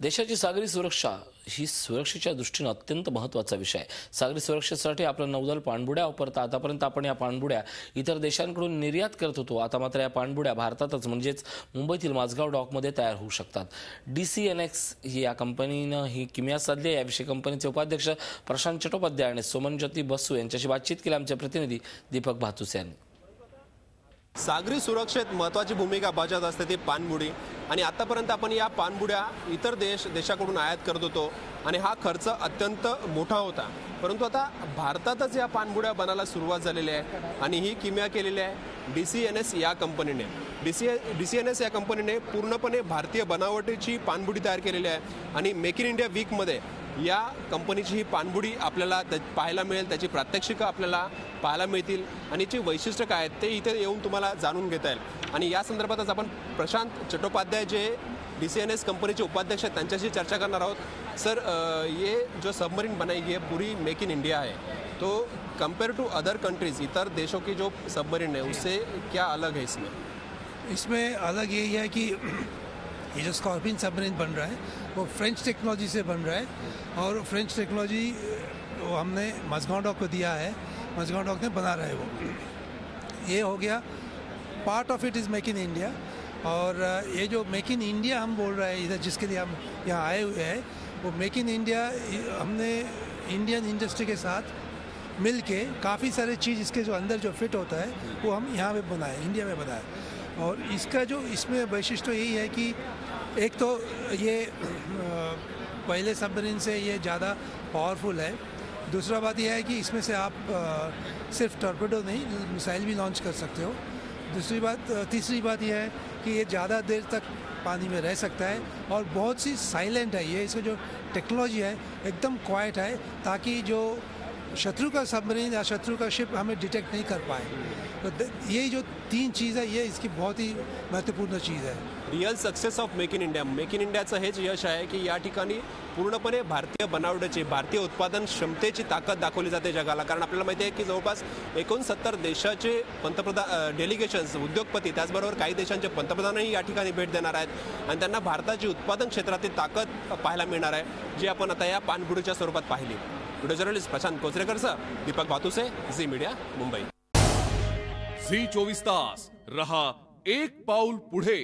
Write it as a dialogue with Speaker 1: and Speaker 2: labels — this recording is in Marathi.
Speaker 1: देशाची सागरी सुरक्षा ही सुरक्षेच्या दृष्टीने अत्यंत महत्त्वाचा विषय आहे। सागरी सुरक्षेसाठी आपलं नौदल पाणबुड्या वापरतं। आतापर्यंत आपण या पाणबुड्या इतर देशांकडून निर्यात करत होतो। आता मात्र या पाणबुड्या भारतातच म्हणजेच मुंबईतील माझगाव डॉकमध्ये तयार होऊ शकतात। DCNX ही या कंपनीनं ही किमया साधली आहे। याविषयी कंपनीचे उपाध्यक्ष प्रशांत चट्टोपाध्याय आणि सोमनज्योती बसू यांच्याशी बातचीत केली आमचे प्रतिनिधी दीपक भातुसे यांनी।
Speaker 2: सागरी सुरक्षेत महत्त्वाची भूमिका बजावत असते ती पाणबुडी आणि आतापर्यंत आपण या पाणबुड्या इतर देशाकडून आयात करत होतो आणि हा खर्च अत्यंत मोठा होता। परंतु आता भारतातच या पाणबुड्या बनायला सुरुवात झालेली आहे आणि ही किमया केलेली आहे DCNS या कंपनीने। DCNS या कंपनीने पूर्णपणे भारतीय बनावटीची पाणबुडी तयार केलेली आहे आणि मेक इन इंडिया वीकमध्ये या कंपनीची ही पाणबुडी आपल्याला पाहायला मिळेल, त्याची प्रात्यक्षिकं आपल्याला पाहायला मिळतील आणि याची वैशिष्ट्य काय आहेत ते इथे येऊन तुम्हाला जाणून घेता येईल। आणि या संदर्भातच आपण प्रशांत चट्टोपाध्याय जे DCNS कंपनी के उपाध्यक्ष हैं त्यांच्याशी चर्चा करना आहोत। सर, ये जो सबमरीन बनाई गई है पूरी मेक इन इंडिया है, तो कंपेयर टू अदर कंट्रीज इतर देशों की जो सबमरीन है उससे क्या अलग है इसमें?
Speaker 3: इसमें अलग यही है कि ये जो स्कॉर्पियन सबमरीन बन रहा है वो फ्रेंच टेक्नोलॉजी से बन रहा है और फ्रेंच टेक्नोलॉजी वो हमने माझगाव डॉक को दिया है, माझगाव डॉक ने बना रहा है वो। ये हो गया part of it is make in India. और ये जो मेक इन इंडिया हम बोल रहे हैं इधर जिसके लिए हम यहाँ आए हुए हैं, वो मेक इन इंडिया हमने इंडियन इंडस्ट्री के साथ मिल के काफ़ी सारे चीज़ इसके जो अंदर जो फिट होता है वो हम यहाँ पे बनाए, इंडिया में बनाए। और इसका जो इसमें वैशिष्ट्य यही है कि एक तो ये पहले सबमरीन से ये ज़्यादा पावरफुल है। दूसरा बात यह है कि इसमें से आप सिर्फ टॉर्पेडो नहीं मिसाइल भी लॉन्च कर सकते हो। तीसरी बात यह है कि ये ज़्यादा देर तक पानी में रह सकता है और बहुत सी साइलेंट है। ये इसका जो टेक्नोलॉजी है एकदम क्वाइट है ताकि जो शत्रु का सबमरीन या शत्रु का शिप हमें डिटेक्ट नहीं कर पाए। तो ये जो तीन चीज़ है ये इसकी बहुत ही महत्वपूर्ण चीज़ है।
Speaker 2: Real success of make in इंडियाचं हेच यश आहे की या ठिकाणी पूर्णपणे भारतीय बनावटीची भारतीय उत्पादन क्षमतेची ताकद दाखवली जाते जगाला। कारण आपल्याला माहिती आहे की जवळपास 69 देशाचे पंतप्रधान डेलिगेशन्स उद्योगपती त्याचबरोबर काही देशांचे पंतप्रधानही या ठिकाणी भेट देणार आहेत आणि त्यांना भारताची उत्पादन क्षेत्रातील ताकद पाहायला मिळणार आहे, जी आपण आता या पाणबुडीच्या स्वरूपात पाहिली। व्हिडिओ जर्नलिस्ट प्रशांत कोचरेकरसह दीपक भातुसे, झी मीडिया, मुंबई।
Speaker 4: झी 24 तास रहा एक पाऊल पुढे।